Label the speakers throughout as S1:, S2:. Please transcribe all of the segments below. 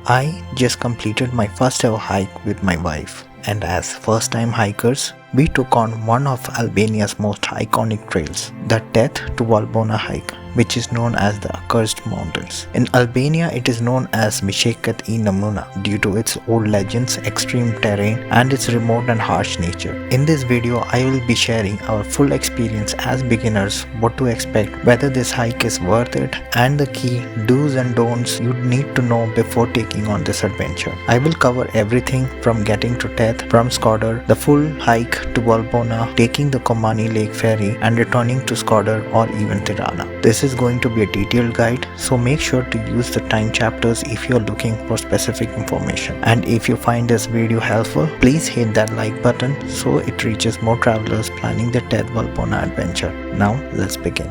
S1: I just completed my first ever hike with my wife, and as first time hikers, we took on one of Albania's most iconic trails, the Theth Valbona hike, which is known as the Accursed Mountains. In Albania, it is known as Shkodër due to its old legends, extreme terrain, and its remote and harsh nature. In this video, I will be sharing our full experience as beginners, what to expect, whether this hike is worth it, and the key do's and don'ts you need to know before taking on this adventure. I will cover everything from getting to Theth from Shkodër, the full hike to Valbona, taking the Komani Lake ferry, and returning to Shkodër or even Tirana. This is going to be a detailed guide, so make sure to use the time chapters if you are looking for specific information. And if you find this video helpful, please hit that like button so it reaches more travelers planning the Theth Valbona adventure. Now let's begin.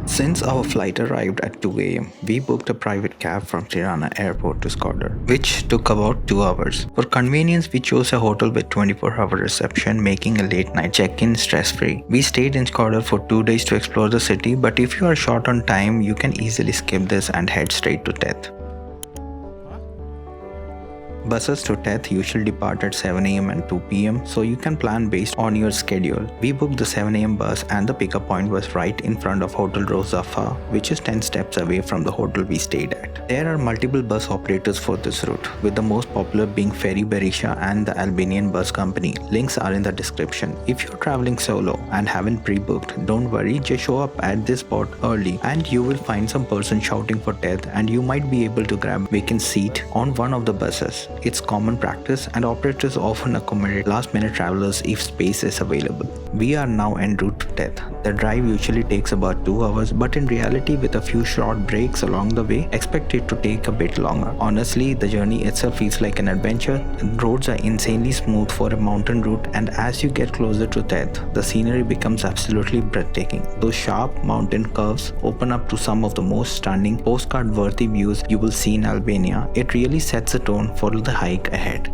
S1: Since our flight arrived at 2 am, we booked a private cab from Tirana Airport to Shkodër, which took about 2 hours. For convenience, we chose a hotel with 24-hour reception, making a late night check-in stress-free. We stayed in Shkodër for 2 days to explore the city, but if you are short on time, you can easily skip this and head straight to Theth. Buses to Theth usually depart at 7 am and 2 pm, so you can plan based on your schedule. We booked the 7 am bus and the pickup point was right in front of Hotel Rozafa, which is 10 steps away from the hotel we stayed at. There are multiple bus operators for this route, with the most popular being Ferry Berisha and the Albanian Bus Company. Links are in the description. If you're traveling solo and haven't pre-booked, don't worry, just show up at this spot early and you will find some person shouting for Theth and you might be able to grab a vacant seat on one of the buses. It's common practice and operators often accommodate last-minute travelers if space is available. We are now en route to Theth. The drive usually takes about 2 hours, but in reality with a few short breaks along the way, expect it to take a bit longer. Honestly, the journey itself feels like an adventure. The roads are insanely smooth for a mountain route, and as you get closer to Theth, the scenery becomes absolutely breathtaking. Those sharp mountain curves open up to some of the most stunning postcard-worthy views you will see in Albania. It really sets the tone for the hike ahead.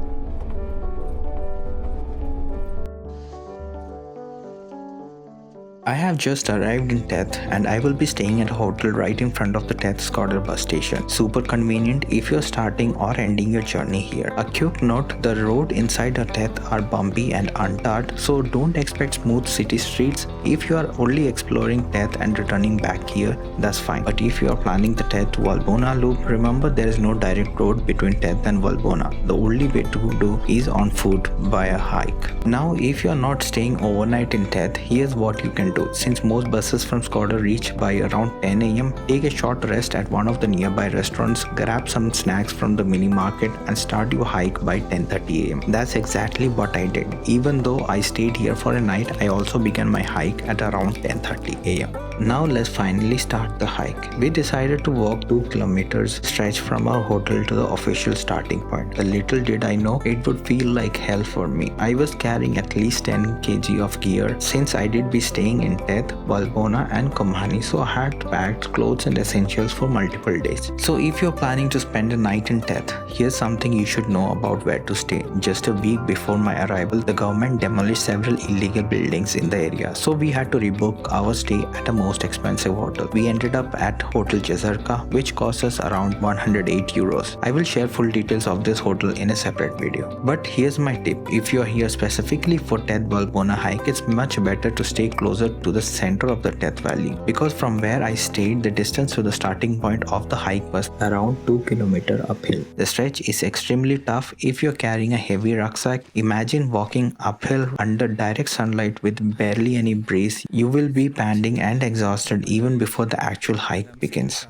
S1: I have just arrived in Theth and I will be staying at a hotel right in front of the Theth Shkodër bus station. Super convenient if you're starting or ending your journey here. A quick note, the road inside the Theth are bumpy and untarred, so don't expect smooth city streets. If you are only exploring Theth and returning back here, that's fine. But if you are planning the Theth Valbona loop, remember there is no direct road between Theth and Valbona. The only way to do is on foot via hike. Now if you are not staying overnight in Theth, here's what you can do. Since most buses from Shkodër reach by around 10 am, take a short rest at one of the nearby restaurants, grab some snacks from the mini market and start your hike by 10:30 am. That's exactly what I did. Even though I stayed here for a night, I also began my hike at around 10:30 am. Now let's finally start the hike. We decided to walk 2 kilometers stretch from our hotel to the official starting point. Little did I know it would feel like hell for me. I was carrying at least 10 kg of gear since I did be staying in Theth, Valbona and Komani, so I had packed clothes and essentials for multiple days. So if you're planning to spend a night in Theth, here's something you should know about where to stay. Just a week before my arrival, the government demolished several illegal buildings in the area, so we had to rebook our stay at a most expensive hotel. We ended up at Hotel Jezerka, which cost us around 108 euros. I will share full details of this hotel in a separate video. But here's my tip. If you're here specifically for Theth Valbona hike, it's much better to stay closer to the center of the Theth Valley, because from where I stayed, the distance to the starting point of the hike was around 2 km uphill. The stretch is extremely tough if you're carrying a heavy rucksack. Imagine walking uphill under direct sunlight with barely any breeze. You will be panting and exhausted even before the actual hike begins.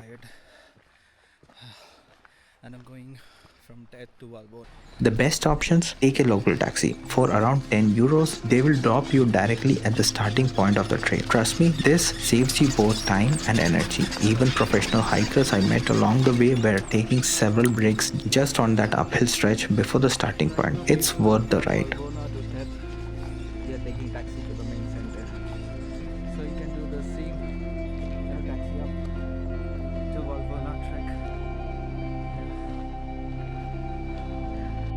S2: And I'm going from Theth to Valbonë.
S1: The best options, take a local taxi. For around 10 euros, they will drop you directly at the starting point of the trail. Trust me, this saves you both time and energy. Even professional hikers I met along the way were taking several breaks just on that uphill stretch before the starting point. It's worth the ride.
S2: We are taking taxi to the main center. So you can do the same taxi up to Valbonë trek.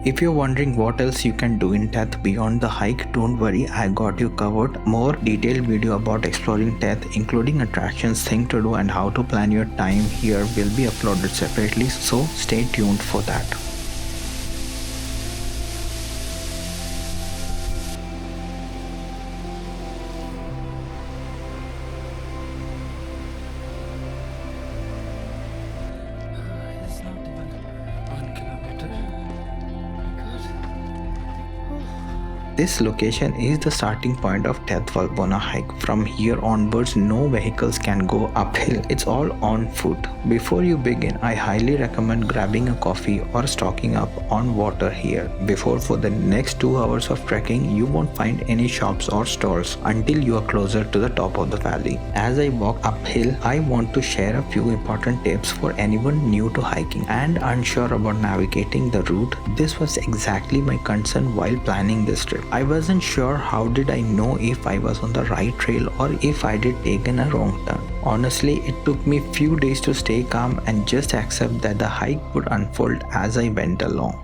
S1: If you're wondering what else you can do in Theth beyond the hike, don't worry, I got you covered. More detailed video about exploring Theth, including attractions, things to do and how to plan your time here will be uploaded separately, so stay tuned for that. This location is the starting point of Theth Valbona hike. From here onwards, no vehicles can go uphill. It's all on foot. Before you begin, I highly recommend grabbing a coffee or stocking up on water here. For the next 2 hours of trekking, you won't find any shops or stalls until you are closer to the top of the valley. As I walk uphill, I want to share a few important tips for anyone new to hiking and unsure about navigating the route. This was exactly my concern while planning this trip. I wasn't sure how did I know if I was on the right trail or if I did taken a wrong turn. Honestly, it took me few days to stay calm and just accept that the hike would unfold as I went along.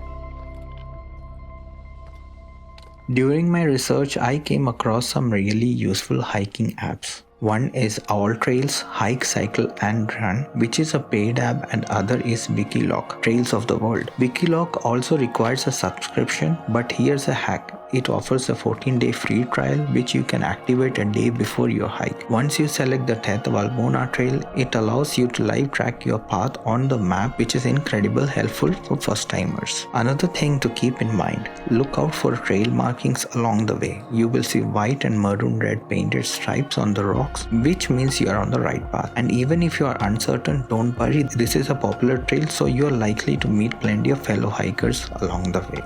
S1: During my research, I came across some really useful hiking apps. One is All Trails, Hike, Cycle and Run, which is a paid app, and other is Wikiloc, Trails of the World. Wikiloc also requires a subscription, but here's a hack. It offers a 14-day free trial which you can activate a day before your hike. Once you select the Theth Valbona trail, it allows you to live track your path on the map, which is incredibly helpful for first timers. Another thing to keep in mind, look out for trail markings along the way. You will see white and maroon red painted stripes on the rocks, which means you are on the right path. And even if you are uncertain, don't worry, this is a popular trail, so you are likely to meet plenty of fellow hikers along the way.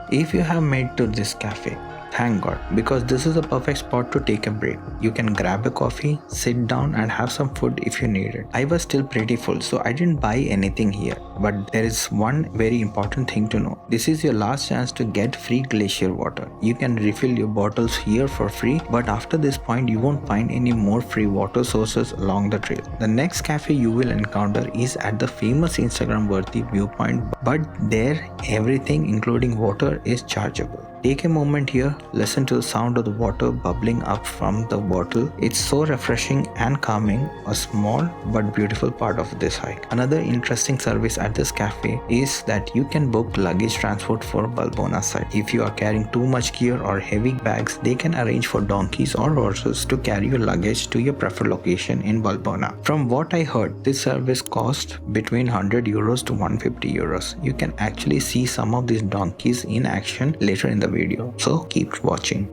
S1: If you have made to this cafe, thank God, because this is a perfect spot to take a break. You can grab a coffee, sit down and have some food if you need it. I was still pretty full, so I didn't buy anything here. But there is one very important thing to know. This is your last chance to get free glacier water. You can refill your bottles here for free, but after this point you won't find any more free water sources along the trail. The next cafe you will encounter is at the famous Instagram worthy viewpoint, but there everything including water is chargeable. Take a moment here, listen to the sound of the water bubbling up from the bottle. It's so refreshing and calming, a small but beautiful part of this hike. Another interesting service at this cafe is that you can book luggage transport for Valbona side. If you are carrying too much gear or heavy bags, they can arrange for donkeys or horses to carry your luggage to your preferred location in Valbona. From what I heard, this service costs between 100 euros to 150 euros. You can actually see some of these donkeys in action later in the video, so keep watching.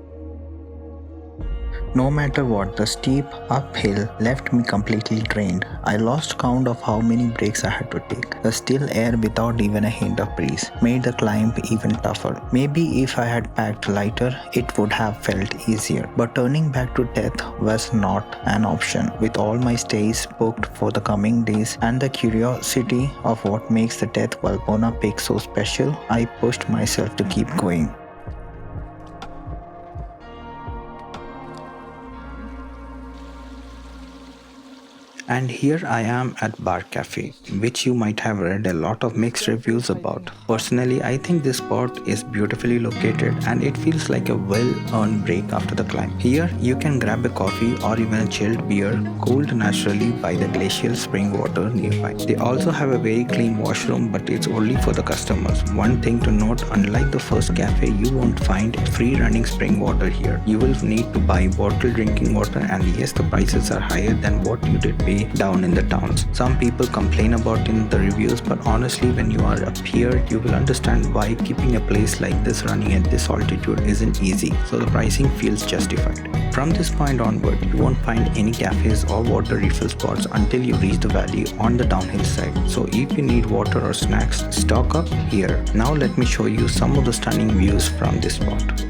S1: No matter what, the steep uphill left me completely drained. I lost count of how many breaks I had to take. The still air without even a hint of breeze made the climb even tougher. Maybe if I had packed lighter, it would have felt easier. But turning back to Theth was not an option. With all my stays booked for the coming days and the curiosity of what makes the Theth Valbona peak so special, I pushed myself to keep going. And here I am at Bar Cafe, which you might have read a lot of mixed reviews about. Personally, I think this spot is beautifully located and it feels like a well-earned break after the climb. Here, you can grab a coffee or even a chilled beer, cooled naturally by the glacial spring water nearby. They also have a very clean washroom, but it's only for the customers. One thing to note, unlike the first cafe, you won't find free running spring water here. You will need to buy bottled drinking water, and yes, the prices are higher than what you did pay down in the towns. Some people complain about in the reviews, but honestly, when you are up here, you will understand why keeping a place like this running at this altitude isn't easy, so the pricing feels justified. From this point onward, you won't find any cafes or water refill spots until you reach the valley on the downhill side. So if you need water or snacks, stock up here. Now let me show you some of the stunning views from this spot.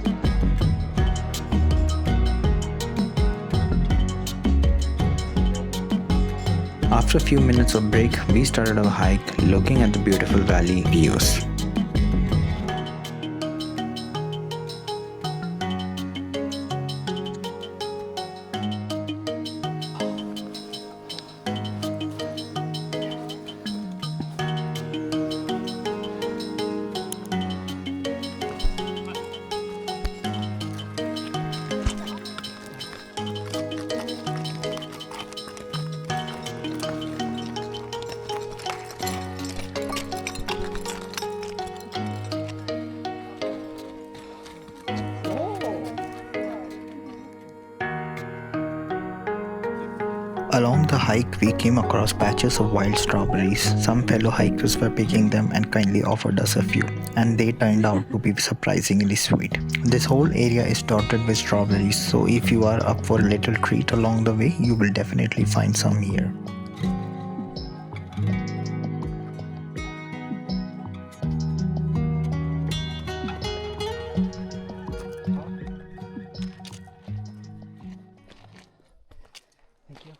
S1: After a few minutes of break, we started our hike looking at the beautiful valley views. Along the hike, we came across patches of wild strawberries. Some fellow hikers were picking them and kindly offered us a few, and they turned out to be surprisingly sweet. This whole area is dotted with strawberries, so if you are up for a little treat along the way, you will definitely find some here.
S2: Thank you.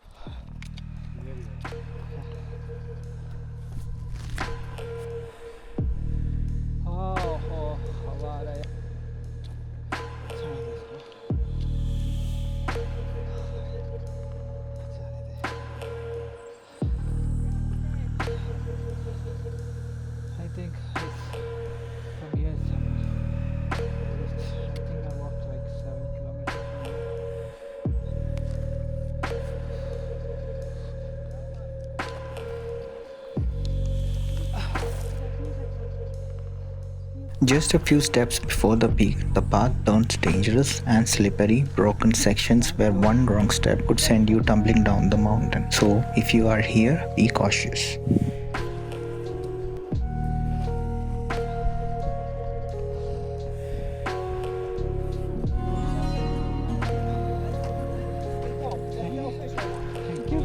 S2: Oh, हवा आ रहा है. अच्छा है इसको. I think it's from here. I think I walked like 7 kilometers from here.
S1: Just a few steps before the peak, the path turns dangerous and slippery, broken sections where one wrong step could send you tumbling down the mountain. So, if you are here, be cautious.
S2: Thank you.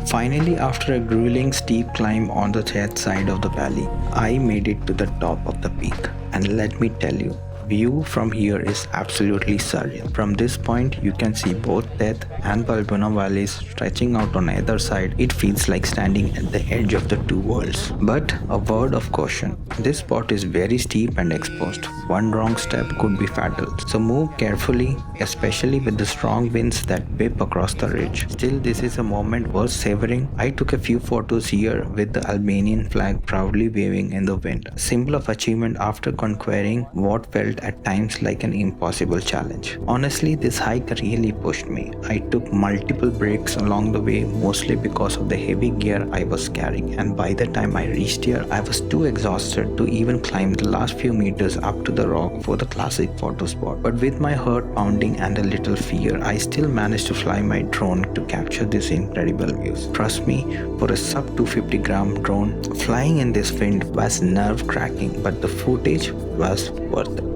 S1: Finally, after a grueling steep climb on the Theth side of the valley, I made it to the top of the peak. And let me tell you, view from here is absolutely surreal. From this point, you can see both Theth and Valbona valleys stretching out on either side. It feels like standing at the edge of the two worlds. But a word of caution, this spot is very steep and exposed. One wrong step could be fatal. So move carefully, especially with the strong winds that whip across the ridge. Still, this is a moment worth savoring. I took a few photos here with the Albanian flag proudly waving in the wind, a symbol of achievement after conquering what felt at times like an impossible challenge. Honestly, this hike really pushed me. I took multiple breaks along the way, mostly because of the heavy gear I was carrying, and by the time I reached here, I was too exhausted to even climb the last few meters up to the rock for the classic photo spot. But with my heart pounding and a little fear, I still managed to fly my drone to capture these incredible views. Trust me, for a sub 250 gram drone, flying in this wind was nerve cracking, but the footage was worth it.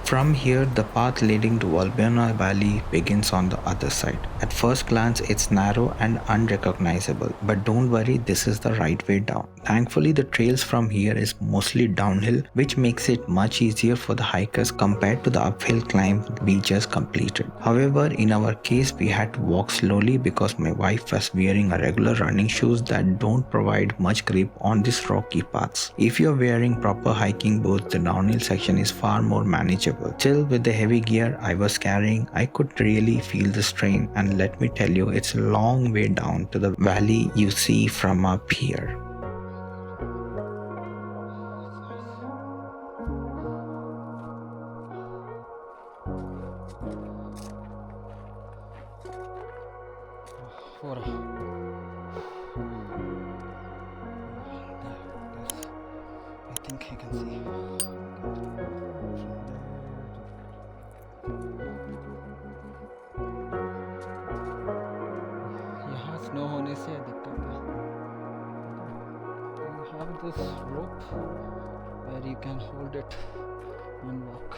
S1: From here, the path leading to Valbona Valley begins on the other side. At first glance, it's narrow and unrecognizable, but don't worry, this is the right way down. Thankfully, the trails from here is mostly downhill, which makes it much easier for the hikers compared to the uphill climb we just completed. However, in our case, we had to walk slowly because my wife was wearing a regular running shoes that don't provide much grip on these rocky paths. If you're wearing proper hiking boots, the downhill section is far more manageable. Still, with the heavy gear I was carrying, I could really feel the strain, and let me tell you, it's a long way down to the valley you see from up here.
S2: Fora. I think you can see. यहाँ snow होने से दिक्कत है. You have this rope where you can hold it and walk.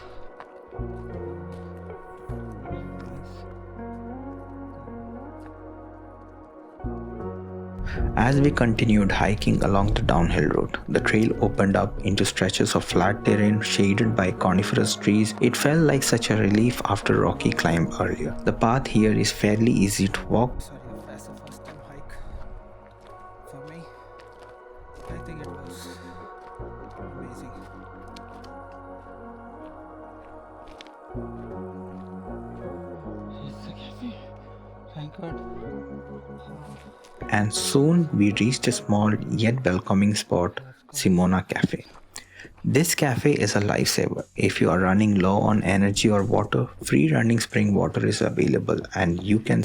S1: As we continued hiking along the downhill route, the trail opened up into stretches of flat terrain shaded by coniferous trees. It felt like such a relief after rocky climb earlier. The path here is fairly easy to walk.
S2: Sorry, that's the first time hike for me. I think it was amazing. It's a cafe. Thank God.
S1: And soon we reached a small yet welcoming spot, Simoni Café. This cafe is a lifesaver. If you are running low on energy or water, free running spring water is available, and you can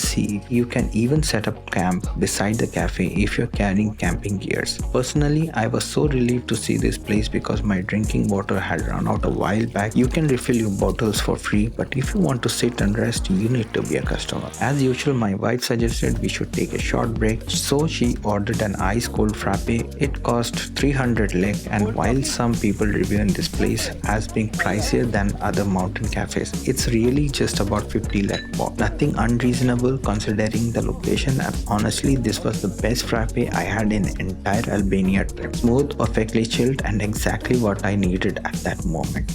S1: even set up camp beside the cafe if you're carrying camping gears. Personally, I was so relieved to see this place because my drinking water had run out a while back. You can refill your bottles for free, but if you want to sit and rest, you need to be a customer. As usual, my wife suggested we should take a short break, so she ordered an ice cold frappe. It cost 300 lek, and while some people reviewing this place as being pricier than other mountain cafes, it's really just about 50 lakh baht. Nothing unreasonable considering the location, and honestly this was the best frappe I had in entire Albania trip. Smooth, perfectly chilled, and exactly what I needed at that moment.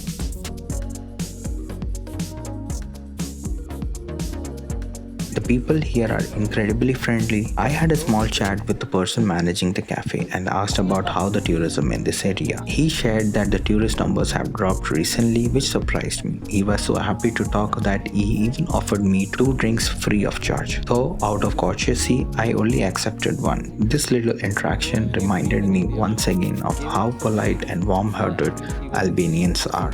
S1: The people here are incredibly friendly. I had a small chat with the person managing the cafe and asked about how the tourism in this area. He shared that the tourist numbers have dropped recently, which surprised me. He was so happy to talk that he even offered me 2 drinks free of charge. Though out of courtesy, I only accepted one. This little interaction reminded me once again of how polite and warm-hearted Albanians are.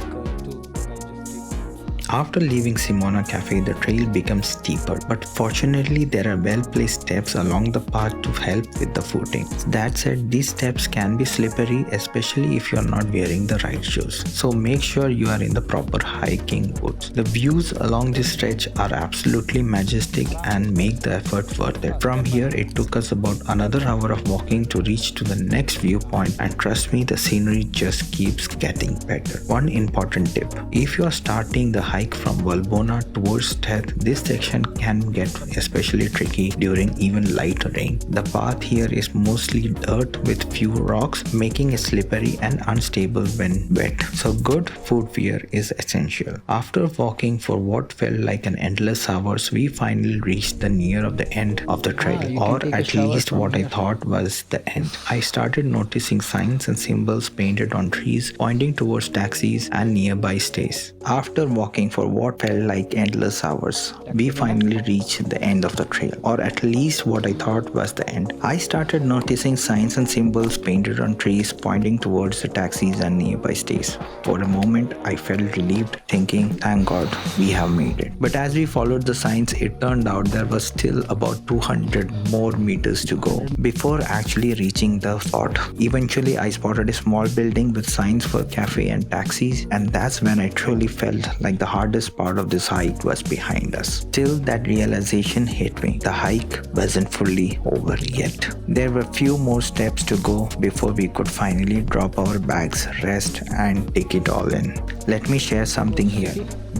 S1: After leaving Simoni Café, the trail becomes steeper, but fortunately there are well-placed steps along the path to help with the footing. That said, these steps can be slippery, especially if you are not wearing the right shoes. So make sure you are in the proper hiking boots. The views along this stretch are absolutely majestic and make the effort worth it. From here, it took us about another hour of walking to reach to the next viewpoint, and trust me, the scenery just keeps getting better. One important tip: if you are starting the hike from Valbona towards Theth, this section can get especially tricky during even light rain. The path here is mostly dirt with few rocks, making it slippery and unstable when wet. So good footwear is essential. After walking for what felt like an endless hours, we finally reached the near of the end of the trail, or at least what I thought was the end. I started noticing signs and symbols painted on trees pointing towards taxis and nearby stays. After walking for what felt like endless hours, we finally reached the end of the trail, or at least what I thought was the end. I started noticing signs and symbols painted on trees pointing towards the taxis and nearby stays. For a moment, I felt relieved, thinking, thank God, we have made it. But as we followed the signs, it turned out there was still about 200 more meters to go before actually reaching the spot. Eventually, I spotted a small building with signs for cafe and taxis, and that's when I truly felt like the hardest part of this hike was behind us. Till that realization hit me, the hike wasn't fully over yet. There were few more steps to go before we could finally drop our bags, rest, and take it all in. Let me share something here.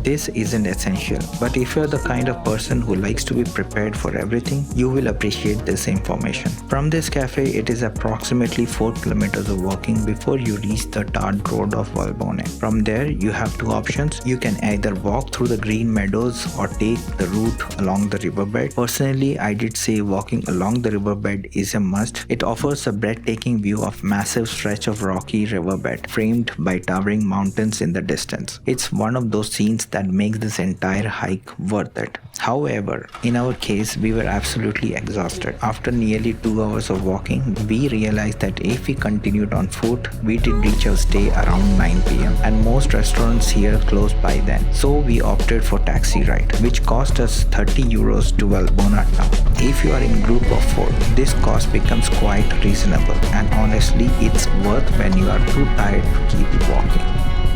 S1: This isn't essential, but if you're the kind of person who likes to be prepared for everything, you will appreciate this information. From this cafe, it is approximately 4 kilometers of walking before you reach the tarred road of Valbonë. From there, you have two options. You can either walk through the green meadows or take the route along the riverbed. Personally, I did say walking along the riverbed is a must. It offers a breathtaking view of massive stretch of rocky riverbed framed by towering mountains in the distance. It's one of those scenes that makes this entire hike worth it. However, in our case, we were absolutely exhausted. After nearly 2 hours of walking, we realized that if we continued on foot, we did reach our stay around 9 p.m. and most restaurants here closed by then. So we opted for taxi ride, which cost us 30 euros to Valbonë town. If you are in group of 4, this cost becomes quite reasonable, and honestly, it's worth when you are too tired to keep walking.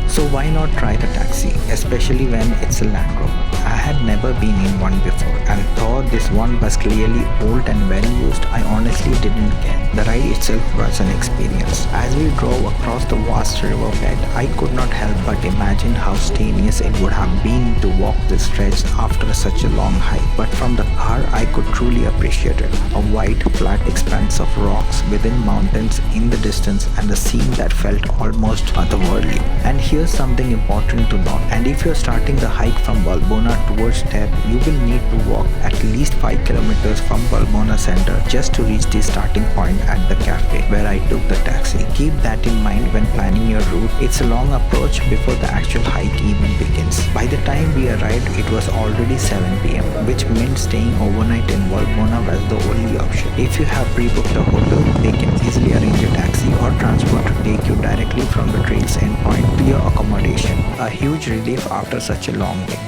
S1: So why not try the taxi, especially when it's a Land Rover? I had never been in one before, and though this one was clearly old and well used, I honestly didn't care. The ride itself was an experience. As we drove across the vast riverbed, I could not help but imagine how strenuous it would have been to walk this stretch after such a long hike. But from the car, I could truly appreciate it. A wide, flat expanse of rocks within mountains in the distance, and a scene that felt almost otherworldly. And here's something important to note. And if you're starting the hike from Valbona towards Theth, you will need to walk at least 5 kilometers from Valbona center just to reach the starting point at the cafe where I took the taxi. Keep that in mind when planning your route. It's a long approach before the actual hike even begins. By the time we arrived, it was already 7 p.m., which meant staying overnight in Valbona was the only option. If you have pre-booked a hotel, they can easily arrange a taxi or transport to take you directly from the trail's endpoint to your accommodation. A huge relief after such a long day.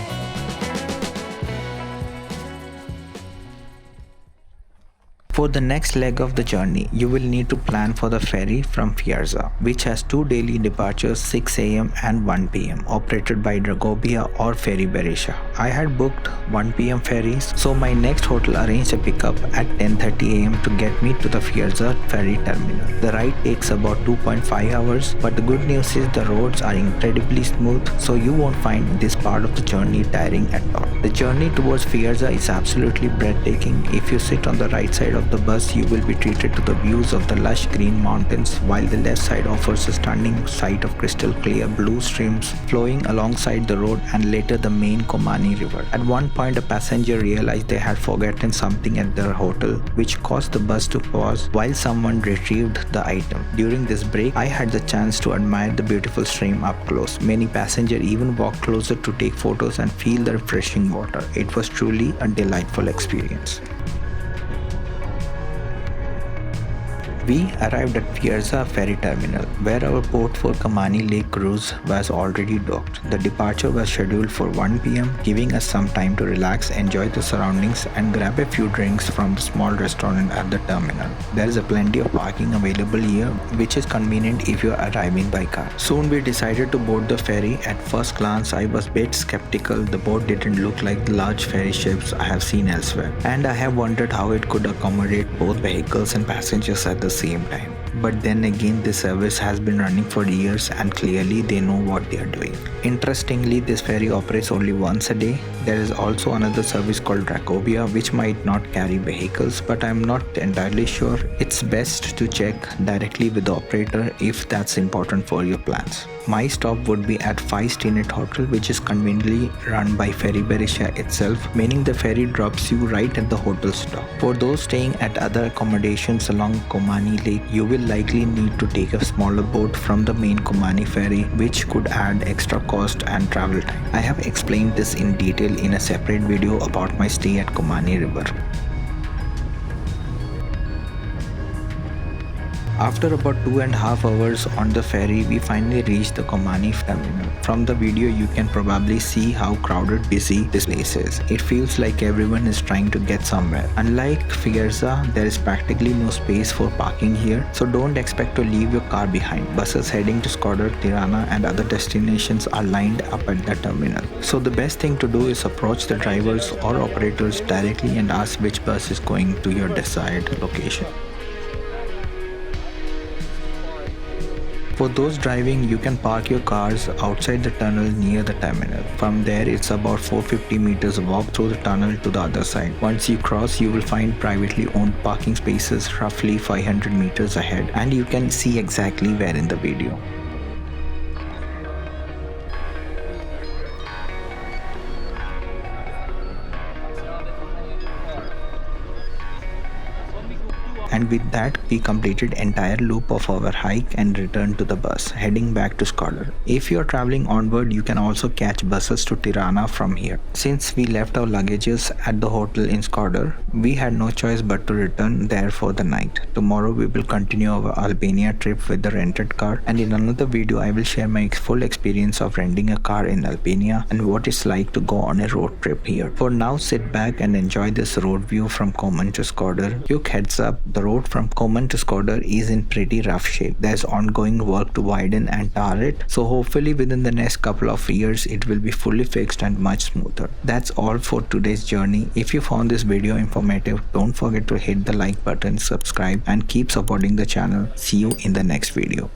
S1: For the next leg of the journey, you will need to plan for the ferry from Fierza, which has 2 daily departures 6 am and 1 pm, operated by Dragobia or Ferry Berisha. I had booked 1 pm ferries, so my next hotel arranged a pickup at 10:30 am to get me to the Fierza ferry terminal. The ride takes about 2.5 hours, but the good news is the roads are incredibly smooth, so you won't find this part of the journey tiring at all. The journey towards Fierza is absolutely breathtaking. If you sit on the right side of the bus, you will be treated to the views of the lush green mountains, while the left side offers a stunning sight of crystal clear blue streams flowing alongside the road and later the main Komani river. At one point, a passenger realized they had forgotten something at their hotel, which caused the bus to pause while someone retrieved the item. During this break, I had the chance to admire the beautiful stream up close. Many passengers even walked closer to take photos and feel the refreshing water. It was truly a delightful experience. We arrived at Fierza ferry terminal, where our boat for Komani Lake cruise was already docked. The departure was scheduled for 1 pm, giving us some time to relax, enjoy the surroundings, and grab a few drinks from the small restaurant at the terminal. There is plenty of parking available here, which is convenient if you are arriving by car. Soon we decided to board the ferry. At first glance, I was a bit skeptical. The boat didn't look like the large ferry ships I have seen elsewhere, and I have wondered how it could accommodate both vehicles and passengers at the same time. But then again, this service has been running for years and clearly they know what they are doing. Interestingly, this ferry operates only once a day. There is also another service called Dragobia, which might not carry vehicles, but I am not entirely sure. It's best to check directly with the operator if that's important for your plans. My stop would be at 5-Steenet Hotel, which is conveniently run by Ferry Berisha itself, meaning the ferry drops you right at the hotel stop. For those staying at other accommodations along Komani Lake, you will likely need to take a smaller boat from the main Komani ferry, which could add extra cost and travel time. I have explained this in detail in a separate video about my stay at Komani River. After about 2.5 hours on the ferry, we finally reached the Komani terminal. From the video, you can probably see how crowded, busy this place is. It feels like everyone is trying to get somewhere. Unlike Fierza, there is practically no space for parking here, so don't expect to leave your car behind. Buses heading to Shkodër, Tirana and other destinations are lined up at the terminal. So the best thing to do is approach the drivers or operators directly and ask which bus is going to your desired location. For those driving, you can park your cars outside the tunnel near the terminal. From there, it's about 450 meters walk through the tunnel to the other side. Once you cross, you will find privately owned parking spaces roughly 500 meters ahead, and you can see exactly where in the video. And with that, we completed entire loop of our hike and returned to the bus, heading back to Shkodër. If you are traveling onward, you can also catch buses to Tirana from here. Since we left our luggages at the hotel in Shkodër, we had no choice but to return there for the night. Tomorrow we will continue our Albania trip with the rented car, and in another video I will share my full experience of renting a car in Albania and what it's like to go on a road trip here. For now, sit back and enjoy this road view from Koman to Shkodër. Quick heads up, the road from Koman to Shkodër is in pretty rough shape. There's ongoing work to widen and tar it, so hopefully within the next couple of years it will be fully fixed and much smoother. That's all for today's journey. If you found this video informative, don't forget to hit the like button, subscribe, and keep supporting the channel. See you in the next video.